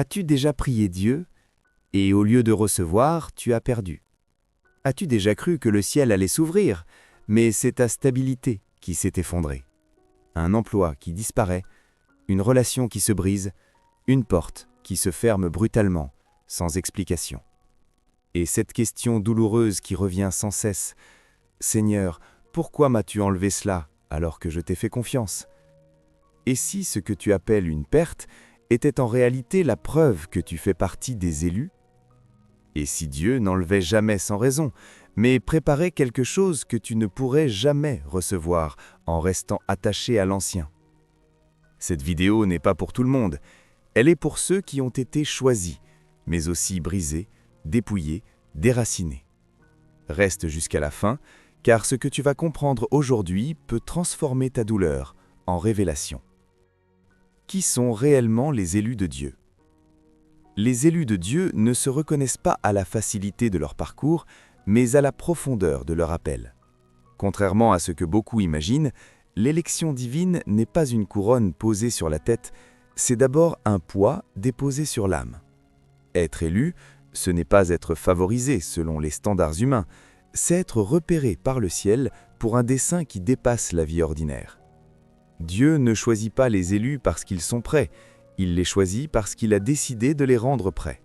As-tu déjà prié Dieu et au lieu de recevoir, tu as perdu? As-tu déjà cru que le ciel allait s'ouvrir, mais c'est ta stabilité qui s'est effondrée? Un emploi qui disparaît, une relation qui se brise, une porte qui se ferme brutalement, sans explication. Et cette question douloureuse qui revient sans cesse, « Seigneur, pourquoi m'as-tu enlevé cela alors que je t'ai fait confiance ?» Et si ce que tu appelles une perte était en réalité la preuve que tu fais partie des élus? Et si Dieu n'enlevait jamais sans raison, mais préparait quelque chose que tu ne pourrais jamais recevoir en restant attaché à l'ancien? Cette vidéo n'est pas pour tout le monde, elle est pour ceux qui ont été choisis, mais aussi brisés, dépouillés, déracinés. Reste jusqu'à la fin, car ce que tu vas comprendre aujourd'hui peut transformer ta douleur en révélation. Qui sont réellement les élus de Dieu? Les élus de Dieu ne se reconnaissent pas à la facilité de leur parcours, mais à la profondeur de leur appel. Contrairement à ce que beaucoup imaginent, l'élection divine n'est pas une couronne posée sur la tête, c'est d'abord un poids déposé sur l'âme. Être élu, ce n'est pas être favorisé selon les standards humains, c'est être repéré par le ciel pour un dessein qui dépasse la vie ordinaire. Dieu ne choisit pas les élus parce qu'ils sont prêts, il les choisit parce qu'il a décidé de les rendre prêts.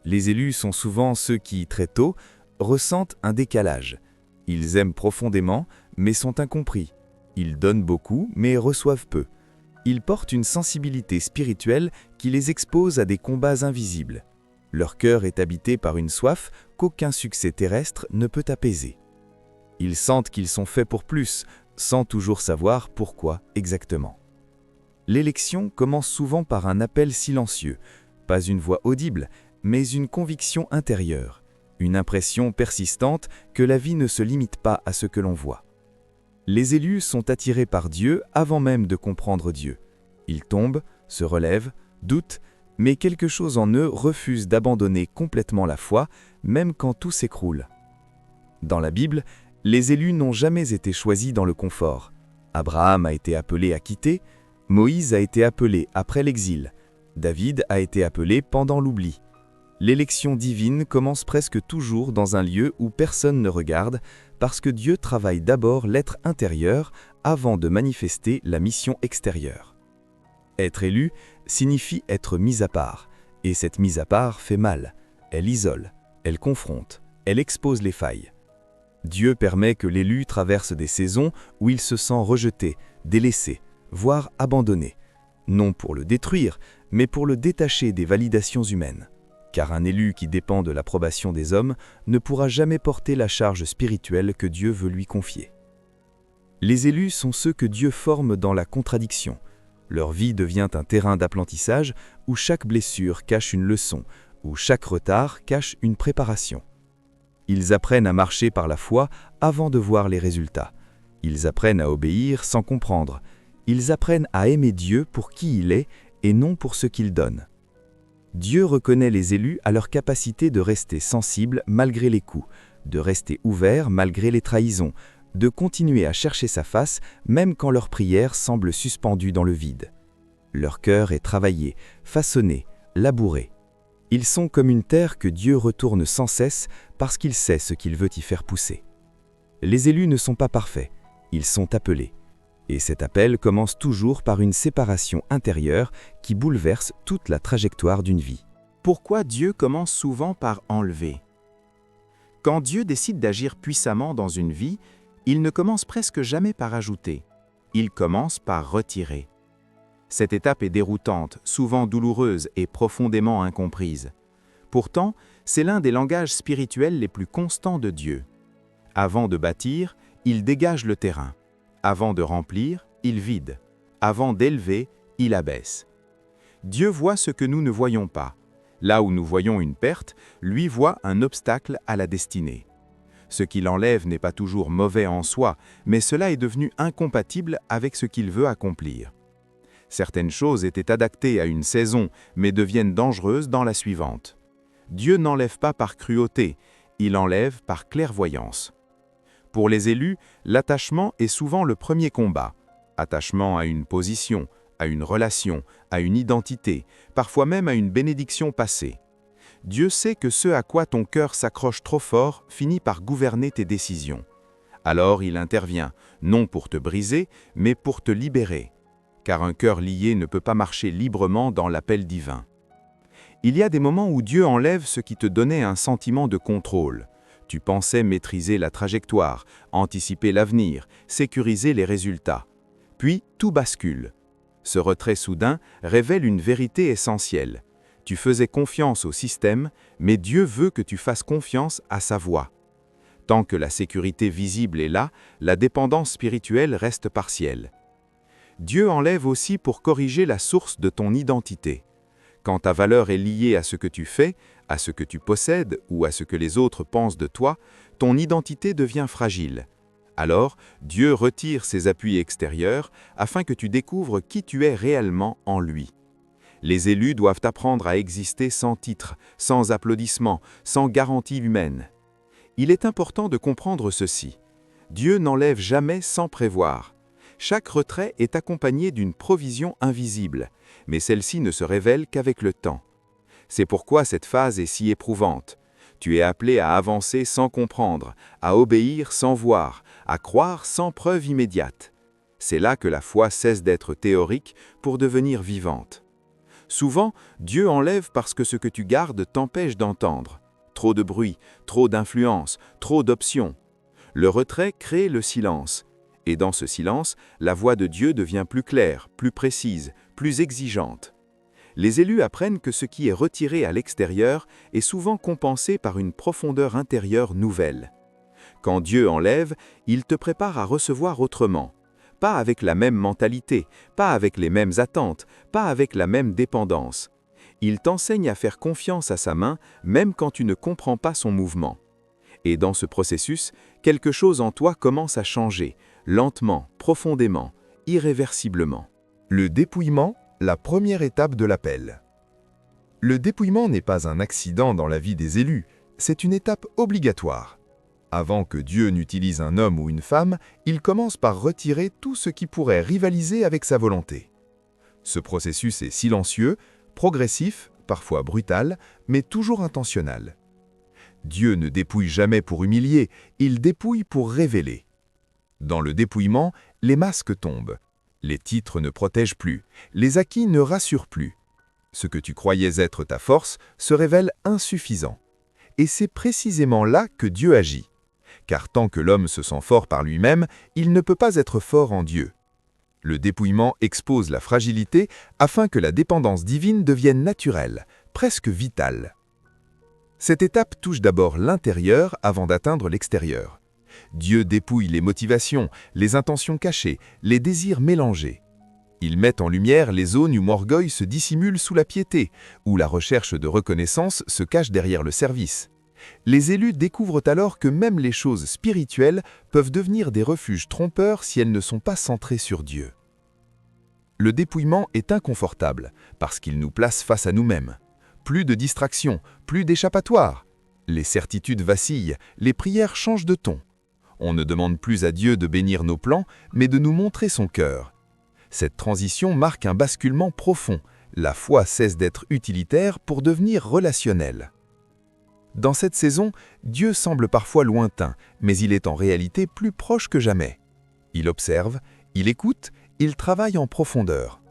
Les élus sont souvent ceux qui, très tôt, ressentent un décalage. Ils aiment profondément, mais sont incompris. Ils donnent beaucoup, mais reçoivent peu. Ils portent une sensibilité spirituelle qui les expose à des combats invisibles. Leur cœur est habité par une soif qu'aucun succès terrestre ne peut apaiser. Ils sentent qu'ils sont faits pour plus, sans toujours savoir pourquoi exactement. L'élection commence souvent par un appel silencieux, pas une voix audible, mais une conviction intérieure, une impression persistante que la vie ne se limite pas à ce que l'on voit. Les élus sont attirés par Dieu avant même de comprendre Dieu. Ils tombent, se relèvent, doutent, mais quelque chose en eux refuse d'abandonner complètement la foi, même quand tout s'écroule. Dans la Bible, les élus n'ont jamais été choisis dans le confort. Abraham a été appelé à quitter, Moïse a été appelé après l'exil, David a été appelé pendant l'oubli. L'élection divine commence presque toujours dans un lieu où personne ne regarde, parce que Dieu travaille d'abord l'être intérieur avant de manifester la mission extérieure. Être élu signifie être mis à part, et cette mise à part fait mal. Elle isole, elle confronte, elle expose les failles. Dieu permet que l'élu traverse des saisons où il se sent rejeté, délaissé, voire abandonné, non pour le détruire, mais pour le détacher des validations humaines. Car un élu qui dépend de l'approbation des hommes ne pourra jamais porter la charge spirituelle que Dieu veut lui confier. Les élus sont ceux que Dieu forme dans la contradiction. Leur vie devient un terrain d'apprentissage où chaque blessure cache une leçon, où chaque retard cache une préparation. Ils apprennent à marcher par la foi avant de voir les résultats. Ils apprennent à obéir sans comprendre. Ils apprennent à aimer Dieu pour qui il est et non pour ce qu'il donne. Dieu reconnaît les élus à leur capacité de rester sensibles malgré les coups, de rester ouverts malgré les trahisons, de continuer à chercher sa face même quand leur prière semble suspendue dans le vide. Leur cœur est travaillé, façonné, labouré. Ils sont comme une terre que Dieu retourne sans cesse parce qu'il sait ce qu'il veut y faire pousser. Les élus ne sont pas parfaits, ils sont appelés. Et cet appel commence toujours par une séparation intérieure qui bouleverse toute la trajectoire d'une vie. Pourquoi Dieu commence souvent par enlever? Quand Dieu décide d'agir puissamment dans une vie, il ne commence presque jamais par ajouter. Il commence par retirer. Cette étape est déroutante, souvent douloureuse et profondément incomprise. Pourtant, c'est l'un des langages spirituels les plus constants de Dieu. Avant de bâtir, il dégage le terrain. Avant de remplir, il vide. Avant d'élever, il abaisse. Dieu voit ce que nous ne voyons pas. Là où nous voyons une perte, lui voit un obstacle à la destinée. Ce qu'il enlève n'est pas toujours mauvais en soi, mais cela est devenu incompatible avec ce qu'il veut accomplir. Certaines choses étaient adaptées à une saison, mais deviennent dangereuses dans la suivante. Dieu n'enlève pas par cruauté, il enlève par clairvoyance. Pour les élus, l'attachement est souvent le premier combat. Attachement à une position, à une relation, à une identité, parfois même à une bénédiction passée. Dieu sait que ce à quoi ton cœur s'accroche trop fort finit par gouverner tes décisions. Alors il intervient, non pour te briser, mais pour te libérer. Car un cœur lié ne peut pas marcher librement dans l'appel divin. Il y a des moments où Dieu enlève ce qui te donnait un sentiment de contrôle. Tu pensais maîtriser la trajectoire, anticiper l'avenir, sécuriser les résultats. Puis tout bascule. Ce retrait soudain révèle une vérité essentielle. Tu faisais confiance au système, mais Dieu veut que tu fasses confiance à sa voix. Tant que la sécurité visible est là, la dépendance spirituelle reste partielle. Dieu enlève aussi pour corriger la source de ton identité. Quand ta valeur est liée à ce que tu fais, à ce que tu possèdes ou à ce que les autres pensent de toi, ton identité devient fragile. Alors, Dieu retire ses appuis extérieurs afin que tu découvres qui tu es réellement en lui. Les élus doivent apprendre à exister sans titre, sans applaudissements, sans garantie humaine. Il est important de comprendre ceci. Dieu n'enlève jamais sans prévoir. Chaque retrait est accompagné d'une provision invisible, mais celle-ci ne se révèle qu'avec le temps. C'est pourquoi cette phase est si éprouvante. Tu es appelé à avancer sans comprendre, à obéir sans voir, à croire sans preuve immédiate. C'est là que la foi cesse d'être théorique pour devenir vivante. Souvent, Dieu enlève parce que ce que tu gardes t'empêche d'entendre. Trop de bruit, trop d'influence, trop d'options. Le retrait crée le silence. Et dans ce silence, la voix de Dieu devient plus claire, plus précise, plus exigeante. Les élus apprennent que ce qui est retiré à l'extérieur est souvent compensé par une profondeur intérieure nouvelle. Quand Dieu enlève, il te prépare à recevoir autrement. Pas avec la même mentalité, pas avec les mêmes attentes, pas avec la même dépendance. Il t'enseigne à faire confiance à sa main, même quand tu ne comprends pas son mouvement. Et dans ce processus, quelque chose en toi commence à changer, lentement, profondément, irréversiblement. Le dépouillement, la première étape de l'appel. Le dépouillement n'est pas un accident dans la vie des élus, c'est une étape obligatoire. Avant que Dieu n'utilise un homme ou une femme, il commence par retirer tout ce qui pourrait rivaliser avec sa volonté. Ce processus est silencieux, progressif, parfois brutal, mais toujours intentionnel. Dieu ne dépouille jamais pour humilier, il dépouille pour révéler. Dans le dépouillement, les masques tombent. Les titres ne protègent plus, les acquis ne rassurent plus. Ce que tu croyais être ta force se révèle insuffisant. Et c'est précisément là que Dieu agit. Car tant que l'homme se sent fort par lui-même, il ne peut pas être fort en Dieu. Le dépouillement expose la fragilité afin que la dépendance divine devienne naturelle, presque vitale. Cette étape touche d'abord l'intérieur avant d'atteindre l'extérieur. Dieu dépouille les motivations, les intentions cachées, les désirs mélangés. Il met en lumière les zones où l'orgueil se dissimule sous la piété, où la recherche de reconnaissance se cache derrière le service. Les élus découvrent alors que même les choses spirituelles peuvent devenir des refuges trompeurs si elles ne sont pas centrées sur Dieu. Le dépouillement est inconfortable parce qu'il nous place face à nous-mêmes. Plus de distractions, plus d'échappatoire. Les certitudes vacillent, les prières changent de ton. On ne demande plus à Dieu de bénir nos plans, mais de nous montrer son cœur. Cette transition marque un basculement profond. La foi cesse d'être utilitaire pour devenir relationnelle. Dans cette saison, Dieu semble parfois lointain, mais il est en réalité plus proche que jamais. Il observe, il écoute, il travaille en profondeur.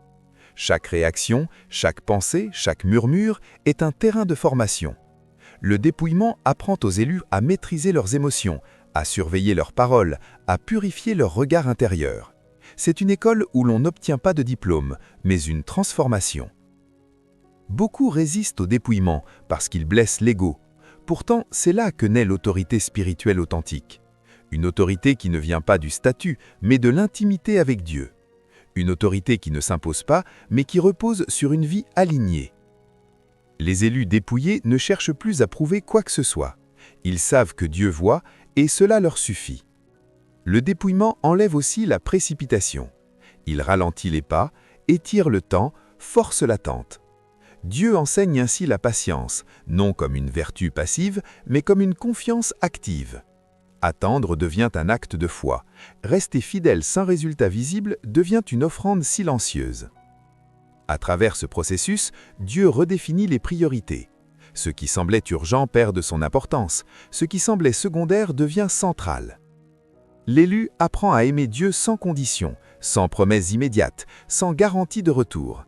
Chaque réaction, chaque pensée, chaque murmure est un terrain de formation. Le dépouillement apprend aux élus à maîtriser leurs émotions, à surveiller leurs paroles, à purifier leur regard intérieur. C'est une école où l'on n'obtient pas de diplôme, mais une transformation. Beaucoup résistent au dépouillement parce qu'il blesse l'ego. Pourtant, c'est là que naît l'autorité spirituelle authentique. Une autorité qui ne vient pas du statut, mais de l'intimité avec Dieu. Une autorité qui ne s'impose pas, mais qui repose sur une vie alignée. Les élus dépouillés ne cherchent plus à prouver quoi que ce soit. Ils savent que Dieu voit, et cela leur suffit. Le dépouillement enlève aussi la précipitation. Il ralentit les pas, étire le temps, force l'attente. Dieu enseigne ainsi la patience, non comme une vertu passive, mais comme une confiance active. Attendre devient un acte de foi. Rester fidèle sans résultat visible devient une offrande silencieuse. À travers ce processus, Dieu redéfinit les priorités. Ce qui semblait urgent perd de son importance, ce qui semblait secondaire devient central. L'élu apprend à aimer Dieu sans condition, sans promesse immédiate, sans garantie de retour.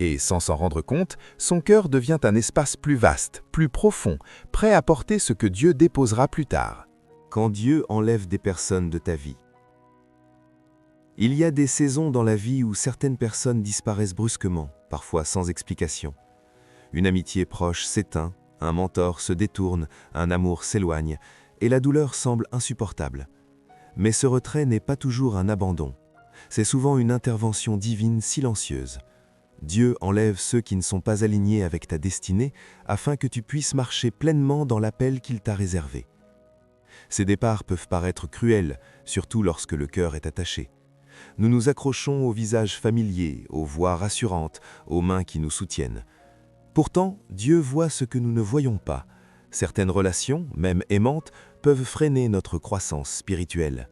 Et sans s'en rendre compte, son cœur devient un espace plus vaste, plus profond, prêt à porter ce que Dieu déposera plus tard. Quand Dieu enlève des personnes de ta vie. Il y a des saisons dans la vie où certaines personnes disparaissent brusquement, parfois sans explication. Une amitié proche s'éteint, un mentor se détourne, un amour s'éloigne, et la douleur semble insupportable. Mais ce retrait n'est pas toujours un abandon. C'est souvent une intervention divine silencieuse. Dieu enlève ceux qui ne sont pas alignés avec ta destinée afin que tu puisses marcher pleinement dans l'appel qu'il t'a réservé. Ces départs peuvent paraître cruels, surtout lorsque le cœur est attaché. Nous nous accrochons au visage familier, aux voix rassurantes, aux mains qui nous soutiennent. Pourtant, Dieu voit ce que nous ne voyons pas. Certaines relations, même aimantes, peuvent freiner notre croissance spirituelle.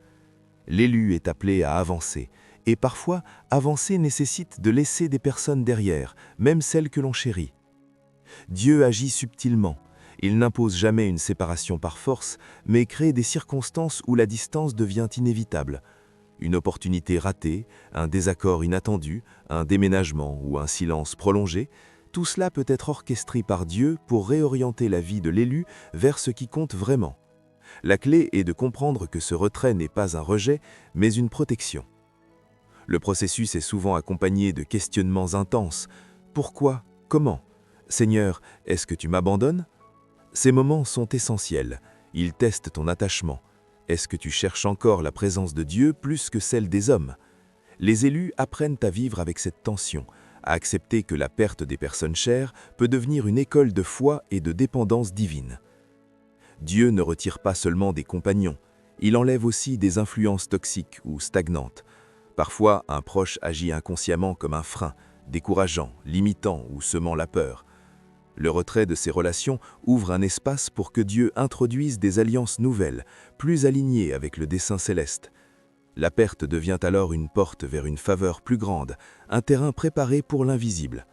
L'élu est appelé à avancer, et parfois, avancer nécessite de laisser des personnes derrière, même celles que l'on chérit. Dieu agit subtilement. Il n'impose jamais une séparation par force, mais crée des circonstances où la distance devient inévitable. Une opportunité ratée, un désaccord inattendu, un déménagement ou un silence prolongé, tout cela peut être orchestré par Dieu pour réorienter la vie de l'élu vers ce qui compte vraiment. La clé est de comprendre que ce retrait n'est pas un rejet, mais une protection. Le processus est souvent accompagné de questionnements intenses. Pourquoi? Comment? Seigneur, est-ce que tu m'abandonnes? Ces moments sont essentiels. Ils testent ton attachement. Est-ce que tu cherches encore la présence de Dieu plus que celle des hommes? Les élus apprennent à vivre avec cette tension, à accepter que la perte des personnes chères peut devenir une école de foi et de dépendance divine. Dieu ne retire pas seulement des compagnons, il enlève aussi des influences toxiques ou stagnantes. Parfois, un proche agit inconsciemment comme un frein, décourageant, limitant ou semant la peur. Le retrait de ces relations ouvre un espace pour que Dieu introduise des alliances nouvelles, plus alignées avec le dessein céleste. La perte devient alors une porte vers une faveur plus grande, un terrain préparé pour l'invisible.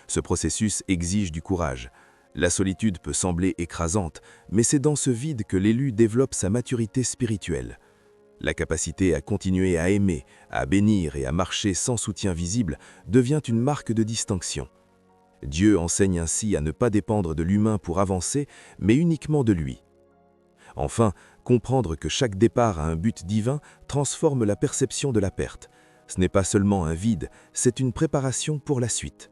Ce processus exige du courage. La solitude peut sembler écrasante, mais c'est dans ce vide que l'élu développe sa maturité spirituelle. La capacité à continuer à aimer, à bénir et à marcher sans soutien visible devient une marque de distinction. Dieu enseigne ainsi à ne pas dépendre de l'humain pour avancer, mais uniquement de lui. Enfin, comprendre que chaque départ a un but divin transforme la perception de la perte. Ce n'est pas seulement un vide, c'est une préparation pour la suite.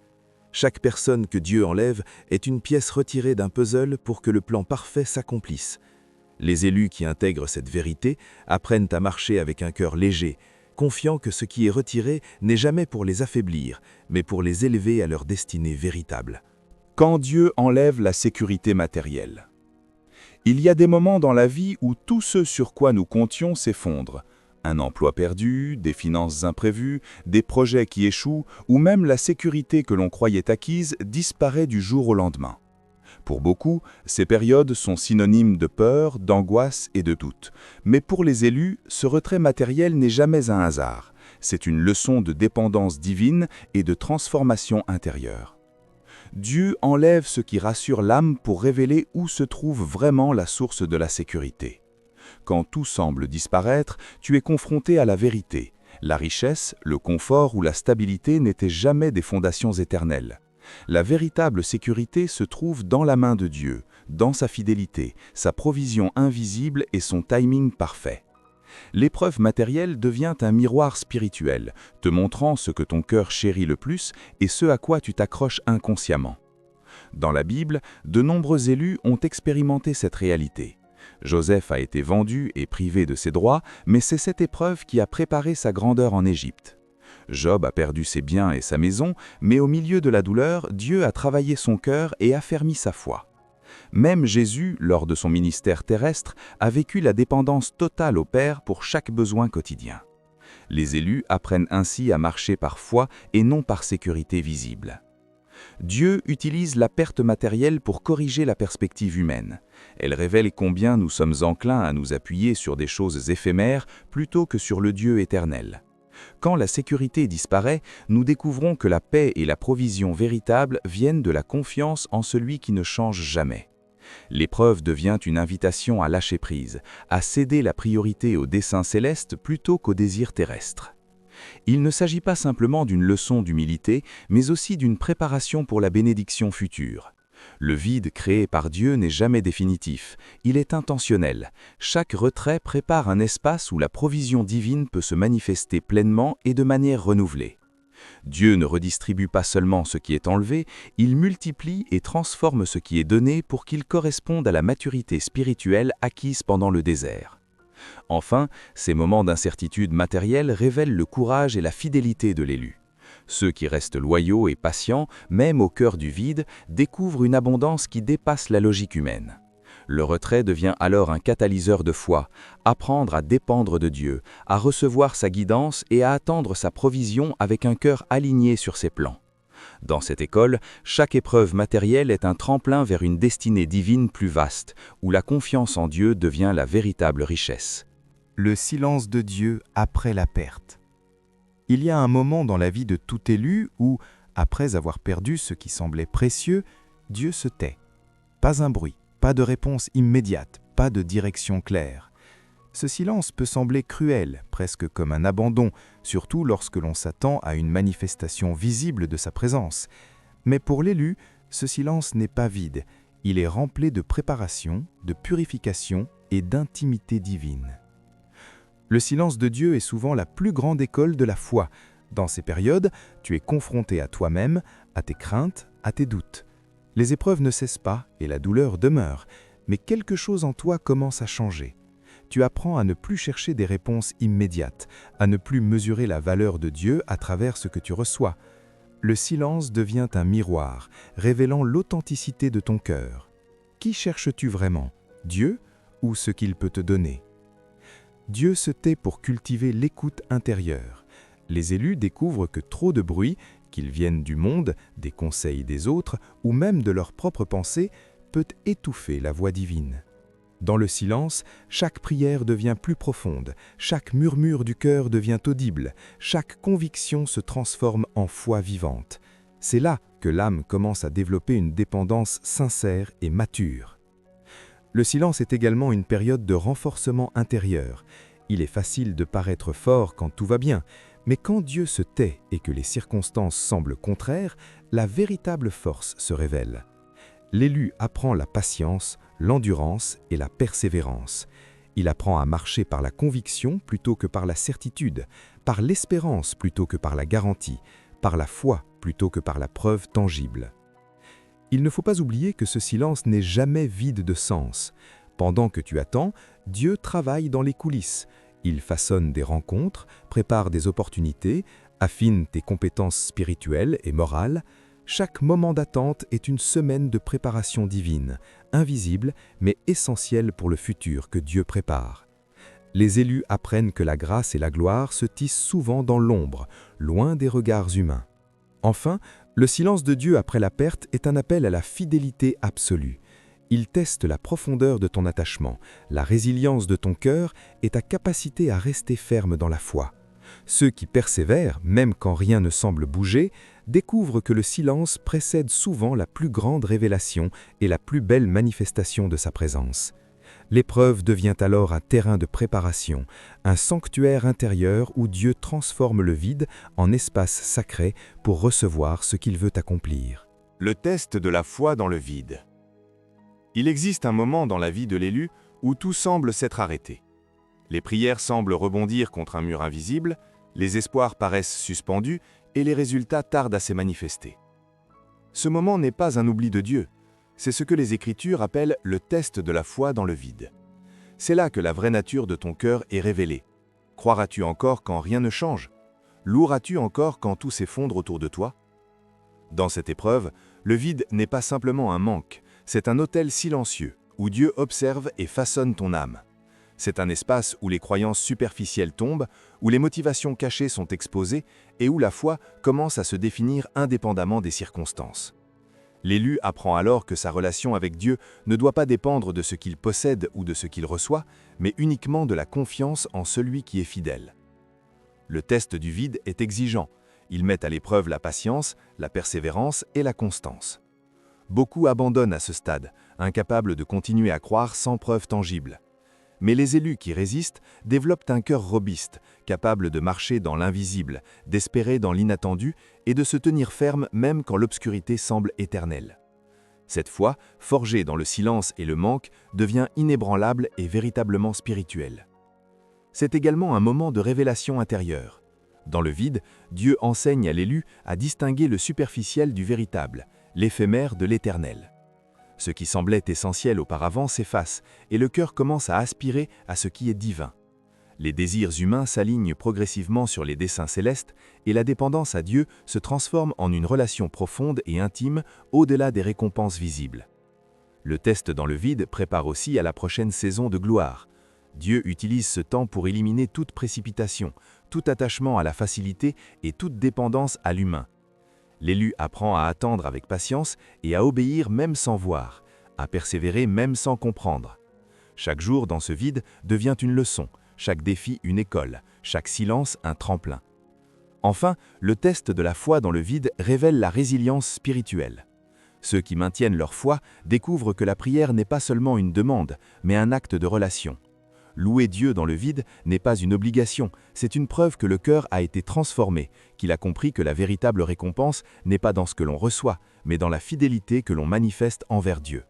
Chaque personne que Dieu enlève est une pièce retirée d'un puzzle pour que le plan parfait s'accomplisse. Les élus qui intègrent cette vérité apprennent à marcher avec un cœur léger, confiant que ce qui est retiré n'est jamais pour les affaiblir, mais pour les élever à leur destinée véritable. Quand Dieu enlève la sécurité matérielle. Il y a des moments dans la vie où tout ce sur quoi nous comptions s'effondre. Un emploi perdu, des finances imprévues, des projets qui échouent, ou même la sécurité que l'on croyait acquise disparaît du jour au lendemain. Pour beaucoup, ces périodes sont synonymes de peur, d'angoisse et de doute. Mais pour les élus, ce retrait matériel n'est jamais un hasard. C'est une leçon de dépendance divine et de transformation intérieure. Dieu enlève ce qui rassure l'âme pour révéler où se trouve vraiment la source de la sécurité. Quand tout semble disparaître, tu es confronté à la vérité. La richesse, le confort ou la stabilité n'étaient jamais des fondations éternelles. La véritable sécurité se trouve dans la main de Dieu, dans sa fidélité, sa provision invisible et son timing parfait. L'épreuve matérielle devient un miroir spirituel, te montrant ce que ton cœur chérit le plus et ce à quoi tu t'accroches inconsciemment. Dans la Bible, de nombreux élus ont expérimenté cette réalité. Joseph a été vendu et privé de ses droits, mais c'est cette épreuve qui a préparé sa grandeur en Égypte. Job a perdu ses biens et sa maison, mais au milieu de la douleur, Dieu a travaillé son cœur et affermi sa foi. Même Jésus, lors de son ministère terrestre, a vécu la dépendance totale au Père pour chaque besoin quotidien. Les élus apprennent ainsi à marcher par foi et non par sécurité visible. Dieu utilise la perte matérielle pour corriger la perspective humaine. Elle révèle combien nous sommes enclins à nous appuyer sur des choses éphémères plutôt que sur le Dieu éternel. Quand la sécurité disparaît, nous découvrons que la paix et la provision véritable viennent de la confiance en celui qui ne change jamais. L'épreuve devient une invitation à lâcher prise, à céder la priorité aux desseins célestes plutôt qu'aux désirs terrestres. Il ne s'agit pas simplement d'une leçon d'humilité, mais aussi d'une préparation pour la bénédiction future. Le vide créé par Dieu n'est jamais définitif, il est intentionnel. Chaque retrait prépare un espace où la provision divine peut se manifester pleinement et de manière renouvelée. Dieu ne redistribue pas seulement ce qui est enlevé, il multiplie et transforme ce qui est donné pour qu'il corresponde à la maturité spirituelle acquise pendant le désert. Enfin, ces moments d'incertitude matérielle révèlent le courage et la fidélité de l'élu. Ceux qui restent loyaux et patients, même au cœur du vide, découvrent une abondance qui dépasse la logique humaine. Le retrait devient alors un catalyseur de foi, apprendre à dépendre de Dieu, à recevoir sa guidance et à attendre sa provision avec un cœur aligné sur ses plans. Dans cette école, chaque épreuve matérielle est un tremplin vers une destinée divine plus vaste, où la confiance en Dieu devient la véritable richesse. Le silence de Dieu après la perte. Il y a un moment dans la vie de tout élu où, après avoir perdu ce qui semblait précieux, Dieu se tait. Pas un bruit, pas de réponse immédiate, pas de direction claire. Ce silence peut sembler cruel, presque comme un abandon, surtout lorsque l'on s'attend à une manifestation visible de sa présence. Mais pour l'élu, ce silence n'est pas vide, il est rempli de préparation, de purification et d'intimité divine. Le silence de Dieu est souvent la plus grande école de la foi. Dans ces périodes, tu es confronté à toi-même, à tes craintes, à tes doutes. Les épreuves ne cessent pas et la douleur demeure, mais quelque chose en toi commence à changer. Tu apprends à ne plus chercher des réponses immédiates, à ne plus mesurer la valeur de Dieu à travers ce que tu reçois. Le silence devient un miroir, révélant l'authenticité de ton cœur. Qui cherches-tu vraiment, Dieu ou ce qu'il peut te donner? Dieu se tait pour cultiver l'écoute intérieure. Les élus découvrent que trop de bruit, qu'ils viennent du monde, des conseils des autres ou même de leurs propres pensées, peut étouffer la voix divine. Dans le silence, chaque prière devient plus profonde, chaque murmure du cœur devient audible, chaque conviction se transforme en foi vivante. C'est là que l'âme commence à développer une dépendance sincère et mature. Le silence est également une période de renforcement intérieur. Il est facile de paraître fort quand tout va bien, mais quand Dieu se tait et que les circonstances semblent contraires, la véritable force se révèle. L'élu apprend la patience, l'endurance et la persévérance. Il apprend à marcher par la conviction plutôt que par la certitude, par l'espérance plutôt que par la garantie, par la foi plutôt que par la preuve tangible. Il ne faut pas oublier que ce silence n'est jamais vide de sens. Pendant que tu attends, Dieu travaille dans les coulisses. Il façonne des rencontres, prépare des opportunités, affine tes compétences spirituelles et morales. Chaque moment d'attente est une semaine de préparation divine, invisible mais essentielle pour le futur que Dieu prépare. Les élus apprennent que la grâce et la gloire se tissent souvent dans l'ombre, loin des regards humains. Enfin, le silence de Dieu après la perte est un appel à la fidélité absolue. Il teste la profondeur de ton attachement, la résilience de ton cœur et ta capacité à rester ferme dans la foi. Ceux qui persévèrent, même quand rien ne semble bouger, découvrent que le silence précède souvent la plus grande révélation et la plus belle manifestation de sa présence. L'épreuve devient alors un terrain de préparation, un sanctuaire intérieur où Dieu transforme le vide en espace sacré pour recevoir ce qu'il veut accomplir. Le test de la foi dans le vide. Il existe un moment dans la vie de l'élu où tout semble s'être arrêté. Les prières semblent rebondir contre un mur invisible, les espoirs paraissent suspendus et les résultats tardent à se manifester. Ce moment n'est pas un oubli de Dieu, c'est ce que les Écritures appellent le test de la foi dans le vide. C'est là que la vraie nature de ton cœur est révélée. Croiras-tu encore quand rien ne change? Loueras-tu encore quand tout s'effondre autour de toi? Dans cette épreuve, le vide n'est pas simplement un manque, c'est un autel silencieux où Dieu observe et façonne ton âme. C'est un espace où les croyances superficielles tombent, où les motivations cachées sont exposées et où la foi commence à se définir indépendamment des circonstances. L'élu apprend alors que sa relation avec Dieu ne doit pas dépendre de ce qu'il possède ou de ce qu'il reçoit, mais uniquement de la confiance en celui qui est fidèle. Le test du vide est exigeant. Il met à l'épreuve la patience, la persévérance et la constance. Beaucoup abandonnent à ce stade, incapables de continuer à croire sans preuve tangible. Mais les élus qui résistent développent un cœur robuste, capable de marcher dans l'invisible, d'espérer dans l'inattendu et de se tenir ferme même quand l'obscurité semble éternelle. Cette foi, forgée dans le silence et le manque, devient inébranlable et véritablement spirituelle. C'est également un moment de révélation intérieure. Dans le vide, Dieu enseigne à l'élu à distinguer le superficiel du véritable, l'éphémère de l'éternel. Ce qui semblait essentiel auparavant s'efface et le cœur commence à aspirer à ce qui est divin. Les désirs humains s'alignent progressivement sur les desseins célestes et la dépendance à Dieu se transforme en une relation profonde et intime au-delà des récompenses visibles. Le test dans le vide prépare aussi à la prochaine saison de gloire. Dieu utilise ce temps pour éliminer toute précipitation, tout attachement à la facilité et toute dépendance à l'humain. L'élu apprend à attendre avec patience et à obéir même sans voir, à persévérer même sans comprendre. Chaque jour dans ce vide devient une leçon, chaque défi une école, chaque silence un tremplin. Enfin, le test de la foi dans le vide révèle la résilience spirituelle. Ceux qui maintiennent leur foi découvrent que la prière n'est pas seulement une demande, mais un acte de relation. Louer Dieu dans le vide n'est pas une obligation, c'est une preuve que le cœur a été transformé, qu'il a compris que la véritable récompense n'est pas dans ce que l'on reçoit, mais dans la fidélité que l'on manifeste envers Dieu.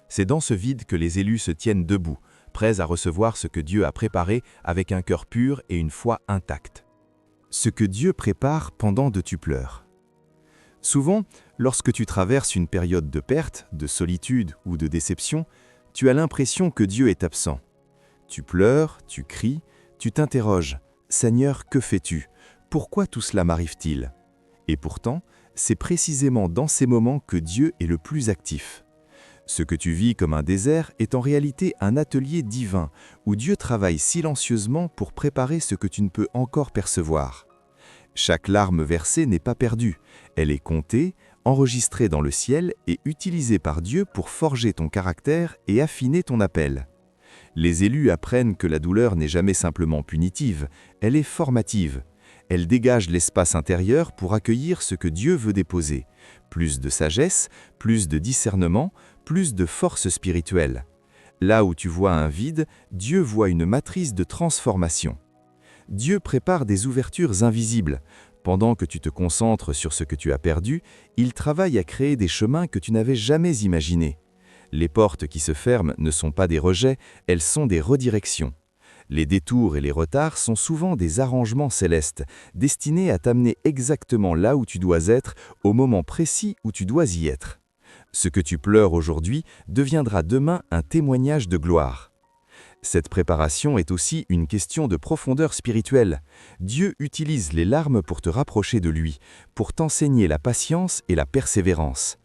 C'est dans ce vide que les élus se tiennent debout, prêts à recevoir ce que Dieu a préparé avec un cœur pur et une foi intacte. Ce que Dieu prépare pendant que tu pleures. Souvent, lorsque tu traverses une période de perte, de solitude ou de déception, tu as l'impression que Dieu est absent. Tu pleures, tu cries, tu t'interroges. « Seigneur, que fais-tu? Pourquoi tout cela m'arrive-t-il » Et pourtant, c'est précisément dans ces moments que Dieu est le plus actif. Ce que tu vis comme un désert est en réalité un atelier divin où Dieu travaille silencieusement pour préparer ce que tu ne peux encore percevoir. Chaque larme versée n'est pas perdue, elle est comptée, enregistrée dans le ciel et utilisée par Dieu pour forger ton caractère et affiner ton appel. Les élus apprennent que la douleur n'est jamais simplement punitive, elle est formative. Elle dégage l'espace intérieur pour accueillir ce que Dieu veut déposer. Plus de sagesse, plus de discernement, plus de force spirituelle. Là où tu vois un vide, Dieu voit une matrice de transformation. Dieu prépare des ouvertures invisibles. Pendant que tu te concentres sur ce que tu as perdu, il travaille à créer des chemins que tu n'avais jamais imaginés. Les portes qui se ferment ne sont pas des rejets, elles sont des redirections. Les détours et les retards sont souvent des arrangements célestes, destinés à t'amener exactement là où tu dois être, au moment précis où tu dois y être. Ce que tu pleures aujourd'hui deviendra demain un témoignage de gloire. Cette préparation est aussi une question de profondeur spirituelle. Dieu utilise les larmes pour te rapprocher de lui, pour t'enseigner la patience et la persévérance.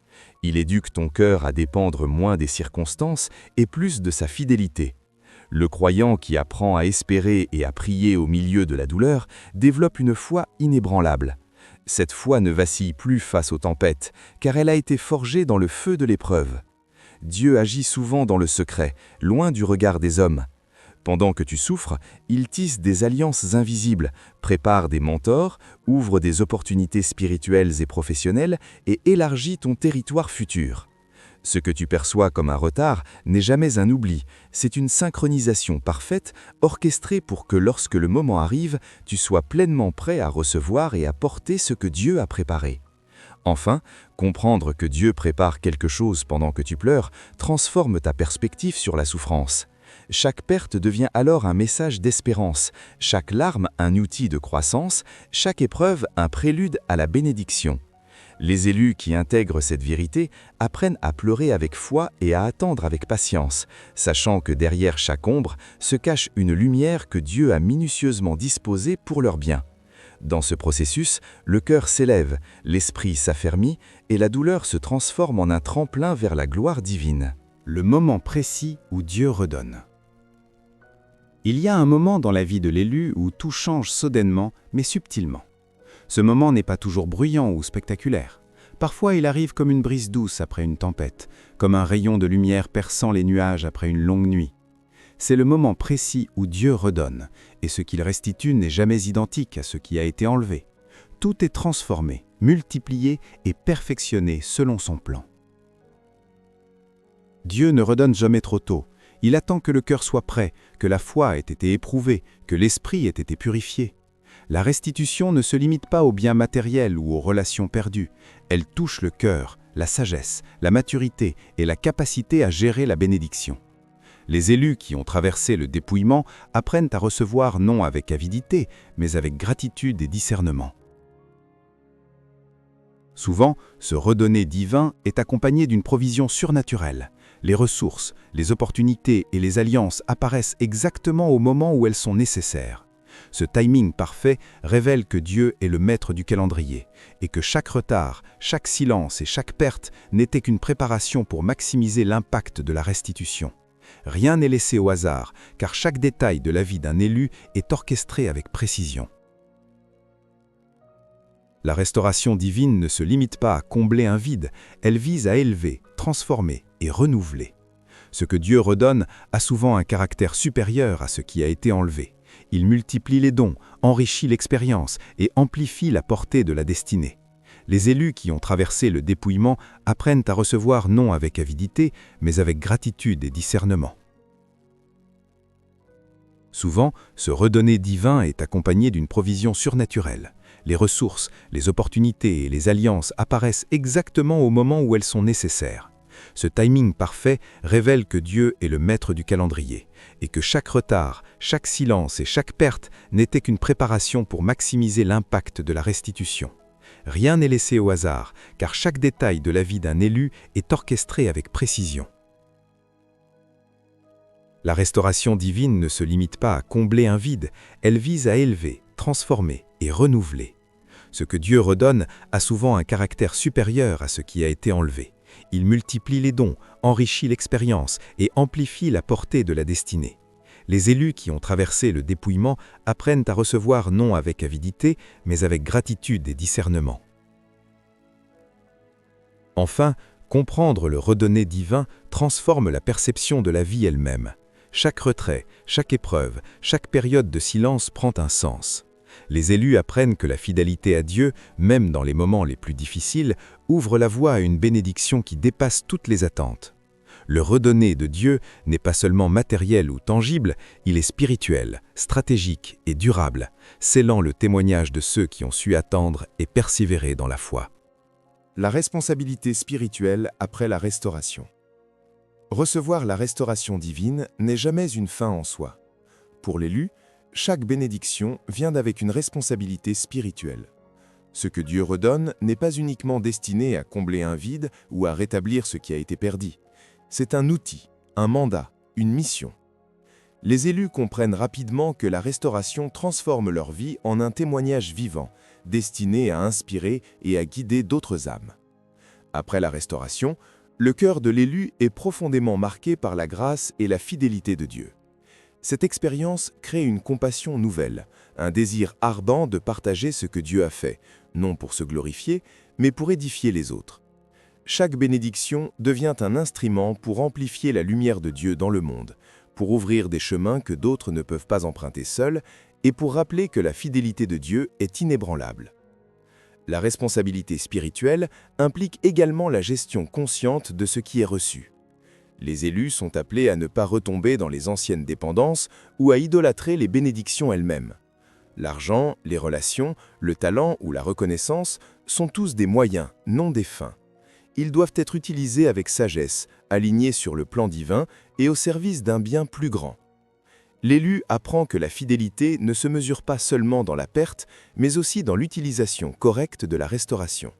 Il éduque ton cœur à dépendre moins des circonstances et plus de sa fidélité. Le croyant qui apprend à espérer et à prier au milieu de la douleur développe une foi inébranlable. Cette foi ne vacille plus face aux tempêtes, car elle a été forgée dans le feu de l'épreuve. Dieu agit souvent dans le secret, loin du regard des hommes. Pendant que tu souffres, il tisse des alliances invisibles, prépare des mentors, ouvre des opportunités spirituelles et professionnelles et élargit ton territoire futur. Ce que tu perçois comme un retard n'est jamais un oubli, c'est une synchronisation parfaite, orchestrée pour que lorsque le moment arrive, tu sois pleinement prêt à recevoir et à porter ce que Dieu a préparé. Enfin, comprendre que Dieu prépare quelque chose pendant que tu pleures transforme ta perspective sur la souffrance. Chaque perte devient alors un message d'espérance, chaque larme un outil de croissance, chaque épreuve un prélude à la bénédiction. Les élus qui intègrent cette vérité apprennent à pleurer avec foi et à attendre avec patience, sachant que derrière chaque ombre se cache une lumière que Dieu a minutieusement disposée pour leur bien. Dans ce processus, le cœur s'élève, l'esprit s'affermit et la douleur se transforme en un tremplin vers la gloire divine. Le moment précis où Dieu redonne. Il y a un moment dans la vie de l'élu où tout change soudainement, mais subtilement. Ce moment n'est pas toujours bruyant ou spectaculaire. Parfois, il arrive comme une brise douce après une tempête, comme un rayon de lumière perçant les nuages après une longue nuit. C'est le moment précis où Dieu redonne, et ce qu'il restitue n'est jamais identique à ce qui a été enlevé. Tout est transformé, multiplié et perfectionné selon son plan. Dieu ne redonne jamais trop tôt. Il attend que le cœur soit prêt, que la foi ait été éprouvée, que l'esprit ait été purifié. La restitution ne se limite pas aux biens matériels ou aux relations perdues. Elle touche le cœur, la sagesse, la maturité et la capacité à gérer la bénédiction. Les élus qui ont traversé le dépouillement apprennent à recevoir non avec avidité, mais avec gratitude et discernement. Souvent, ce redonner divin est accompagné d'une provision surnaturelle. Les ressources, les opportunités et les alliances apparaissent exactement au moment où elles sont nécessaires. Ce timing parfait révèle que Dieu est le maître du calendrier et que chaque retard, chaque silence et chaque perte n'était qu'une préparation pour maximiser l'impact de la restitution. Rien n'est laissé au hasard, car chaque détail de la vie d'un élu est orchestré avec précision. La restauration divine ne se limite pas à combler un vide, elle vise à élever, transformer et renouveler. Ce que Dieu redonne a souvent un caractère supérieur à ce qui a été enlevé. Il multiplie les dons, enrichit l'expérience et amplifie la portée de la destinée. Les élus qui ont traversé le dépouillement apprennent à recevoir non avec avidité, mais avec gratitude et discernement. Souvent, ce redonner divin est accompagné d'une provision surnaturelle. Les ressources, les opportunités et les alliances apparaissent exactement au moment où elles sont nécessaires. Ce timing parfait révèle que Dieu est le maître du calendrier et que chaque retard, chaque silence et chaque perte n'était qu'une préparation pour maximiser l'impact de la restitution. Rien n'est laissé au hasard, car chaque détail de la vie d'un élu est orchestré avec précision. La restauration divine ne se limite pas à combler un vide, elle vise à élever, transformer et renouveler. Ce que Dieu redonne a souvent un caractère supérieur à ce qui a été enlevé. Il multiplie les dons, enrichit l'expérience et amplifie la portée de la destinée. Les élus qui ont traversé le dépouillement apprennent à recevoir non avec avidité, mais avec gratitude et discernement. Enfin, comprendre le redonner divin transforme la perception de la vie elle-même. Chaque retrait, chaque épreuve, chaque période de silence prend un sens. Les élus apprennent que la fidélité à Dieu, même dans les moments les plus difficiles, ouvre la voie à une bénédiction qui dépasse toutes les attentes. Le redonner de Dieu n'est pas seulement matériel ou tangible, il est spirituel, stratégique et durable, scellant le témoignage de ceux qui ont su attendre et persévérer dans la foi. La responsabilité spirituelle après la restauration. Recevoir la restauration divine n'est jamais une fin en soi. Pour l'élu, chaque bénédiction vient avec une responsabilité spirituelle. Ce que Dieu redonne n'est pas uniquement destiné à combler un vide ou à rétablir ce qui a été perdu. C'est un outil, un mandat, une mission. Les élus comprennent rapidement que la restauration transforme leur vie en un témoignage vivant, destiné à inspirer et à guider d'autres âmes. Après la restauration, le cœur de l'élu est profondément marqué par la grâce et la fidélité de Dieu. Cette expérience crée une compassion nouvelle, un désir ardent de partager ce que Dieu a fait, non pour se glorifier, mais pour édifier les autres. Chaque bénédiction devient un instrument pour amplifier la lumière de Dieu dans le monde, pour ouvrir des chemins que d'autres ne peuvent pas emprunter seuls et pour rappeler que la fidélité de Dieu est inébranlable. La responsabilité spirituelle implique également la gestion consciente de ce qui est reçu. Les élus sont appelés à ne pas retomber dans les anciennes dépendances ou à idolâtrer les bénédictions elles-mêmes. L'argent, les relations, le talent ou la reconnaissance sont tous des moyens, non des fins. Ils doivent être utilisés avec sagesse, alignés sur le plan divin et au service d'un bien plus grand. L'élu apprend que la fidélité ne se mesure pas seulement dans la perte, mais aussi dans l'utilisation correcte de la restauration.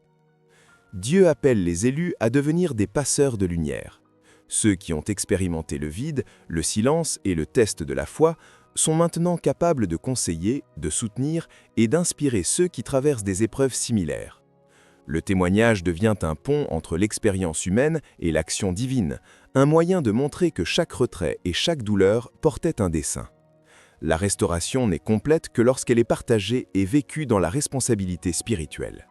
Dieu appelle les élus à devenir des passeurs de lumière. Ceux qui ont expérimenté le vide, le silence et le test de la foi sont maintenant capables de conseiller, de soutenir et d'inspirer ceux qui traversent des épreuves similaires. Le témoignage devient un pont entre l'expérience humaine et l'action divine, un moyen de montrer que chaque retrait et chaque douleur portait un dessein. La restauration n'est complète que lorsqu'elle est partagée et vécue dans la responsabilité spirituelle.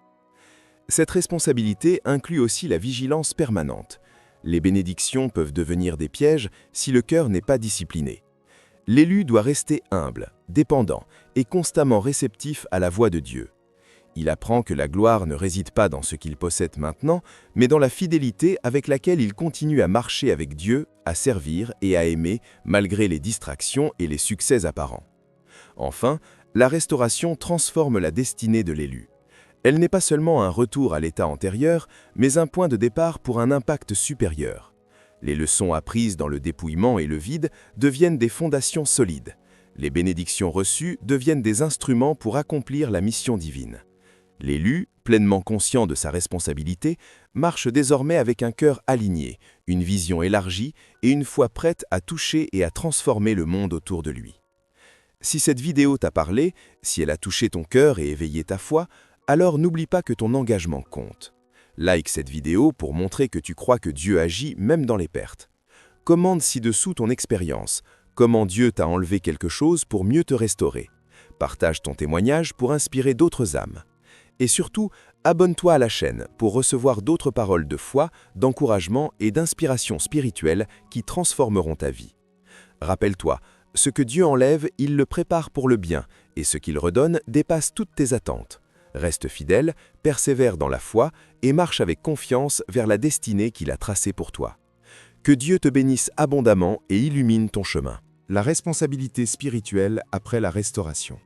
Cette responsabilité inclut aussi la vigilance permanente. Les bénédictions peuvent devenir des pièges si le cœur n'est pas discipliné. L'élu doit rester humble, dépendant et constamment réceptif à la voix de Dieu. Il apprend que la gloire ne réside pas dans ce qu'il possède maintenant, mais dans la fidélité avec laquelle il continue à marcher avec Dieu, à servir et à aimer malgré les distractions et les succès apparents. Enfin, la restauration transforme la destinée de l'élu. Elle n'est pas seulement un retour à l'état antérieur, mais un point de départ pour un impact supérieur. Les leçons apprises dans le dépouillement et le vide deviennent des fondations solides. Les bénédictions reçues deviennent des instruments pour accomplir la mission divine. L'élu, pleinement conscient de sa responsabilité, marche désormais avec un cœur aligné, une vision élargie et une foi prête à toucher et à transformer le monde autour de lui. Si cette vidéo t'a parlé, si elle a touché ton cœur et éveillé ta foi, alors n'oublie pas que ton engagement compte. Like cette vidéo pour montrer que tu crois que Dieu agit même dans les pertes. Commente ci-dessous ton expérience, comment Dieu t'a enlevé quelque chose pour mieux te restaurer. Partage ton témoignage pour inspirer d'autres âmes. Et surtout, abonne-toi à la chaîne pour recevoir d'autres paroles de foi, d'encouragement et d'inspiration spirituelle qui transformeront ta vie. Rappelle-toi, ce que Dieu enlève, il le prépare pour le bien, et ce qu'il redonne dépasse toutes tes attentes. Reste fidèle, persévère dans la foi et marche avec confiance vers la destinée qu'il a tracée pour toi. Que Dieu te bénisse abondamment et illumine ton chemin. La responsabilité spirituelle après la restauration.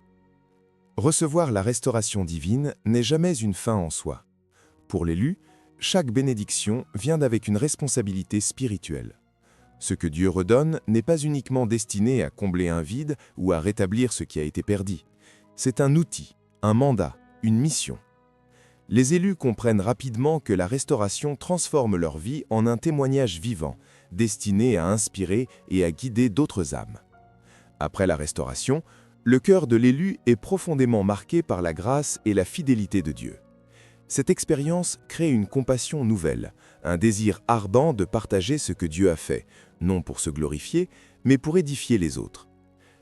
Recevoir la restauration divine n'est jamais une fin en soi. Pour l'élu, chaque bénédiction vient avec une responsabilité spirituelle. Ce que Dieu redonne n'est pas uniquement destiné à combler un vide ou à rétablir ce qui a été perdu. C'est un outil, un mandat, une mission. Les élus comprennent rapidement que la restauration transforme leur vie en un témoignage vivant, destiné à inspirer et à guider d'autres âmes. Après la restauration, le cœur de l'élu est profondément marqué par la grâce et la fidélité de Dieu. Cette expérience crée une compassion nouvelle, un désir ardent de partager ce que Dieu a fait, non pour se glorifier, mais pour édifier les autres.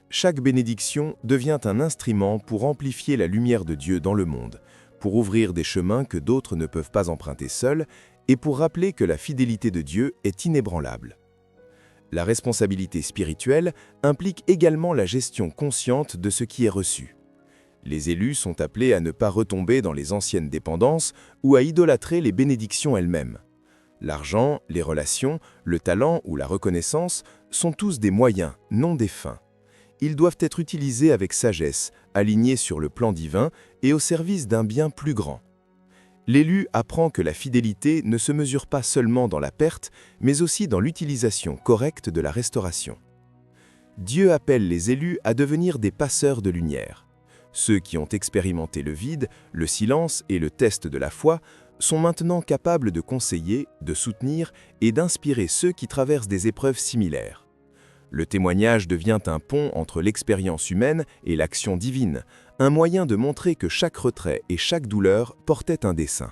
Chaque bénédiction devient un instrument pour amplifier la lumière de Dieu dans le monde, pour ouvrir des chemins que d'autres ne peuvent pas emprunter seuls et pour rappeler que la fidélité de Dieu est inébranlable. La responsabilité spirituelle implique également la gestion consciente de ce qui est reçu. Les élus sont appelés à ne pas retomber dans les anciennes dépendances ou à idolâtrer les bénédictions elles-mêmes. L'argent, les relations, le talent ou la reconnaissance sont tous des moyens, non des fins. Ils doivent être utilisés avec sagesse, alignés sur le plan divin et au service d'un bien plus grand. L'élu apprend que la fidélité ne se mesure pas seulement dans la perte, mais aussi dans l'utilisation correcte de la restauration. Dieu appelle les élus à devenir des passeurs de lumière. Ceux qui ont expérimenté le vide, le silence et le test de la foi sont maintenant capables de conseiller, de soutenir et d'inspirer ceux qui traversent des épreuves similaires. Le témoignage devient un pont entre l'expérience humaine et l'action divine, un moyen de montrer que chaque retrait et chaque douleur portaient un dessein.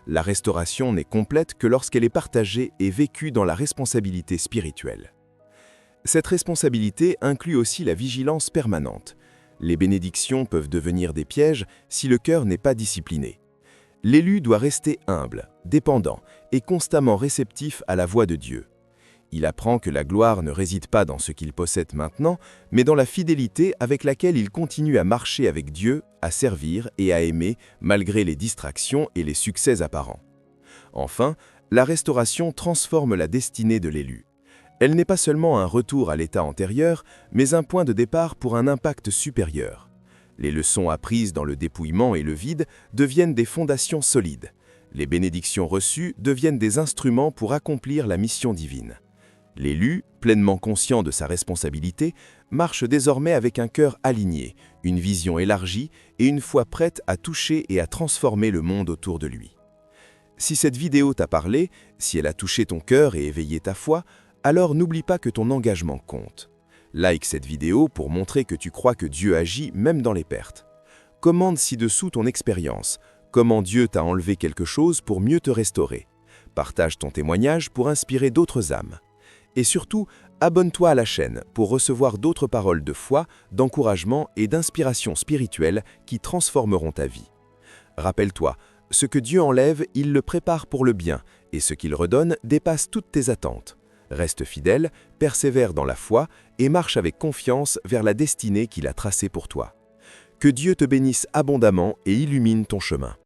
La restauration n'est complète que lorsqu'elle est partagée et vécue dans la responsabilité spirituelle. Cette responsabilité inclut aussi la vigilance permanente. Les bénédictions peuvent devenir des pièges si le cœur n'est pas discipliné. L'élu doit rester humble, dépendant et constamment réceptif à la voix de Dieu. Il apprend que la gloire ne réside pas dans ce qu'il possède maintenant, mais dans la fidélité avec laquelle il continue à marcher avec Dieu, à servir et à aimer malgré les distractions et les succès apparents. Enfin, la restauration transforme la destinée de l'élu. Elle n'est pas seulement un retour à l'état antérieur, mais un point de départ pour un impact supérieur. Les leçons apprises dans le dépouillement et le vide deviennent des fondations solides. Les bénédictions reçues deviennent des instruments pour accomplir la mission divine. L'élu, pleinement conscient de sa responsabilité, marche désormais avec un cœur aligné, une vision élargie et une foi prête à toucher et à transformer le monde autour de lui. Si cette vidéo t'a parlé, si elle a touché ton cœur et éveillé ta foi, alors n'oublie pas que ton engagement compte. Like cette vidéo pour montrer que tu crois que Dieu agit même dans les pertes. Commente ci-dessous ton expérience, comment Dieu t'a enlevé quelque chose pour mieux te restaurer. Partage ton témoignage pour inspirer d'autres âmes. Et surtout, abonne-toi à la chaîne pour recevoir d'autres paroles de foi, d'encouragement et d'inspiration spirituelle qui transformeront ta vie. Rappelle-toi, ce que Dieu enlève, il le prépare pour le bien, et ce qu'il redonne dépasse toutes tes attentes. Reste fidèle, persévère dans la foi et marche avec confiance vers la destinée qu'il a tracée pour toi. Que Dieu te bénisse abondamment et illumine ton chemin.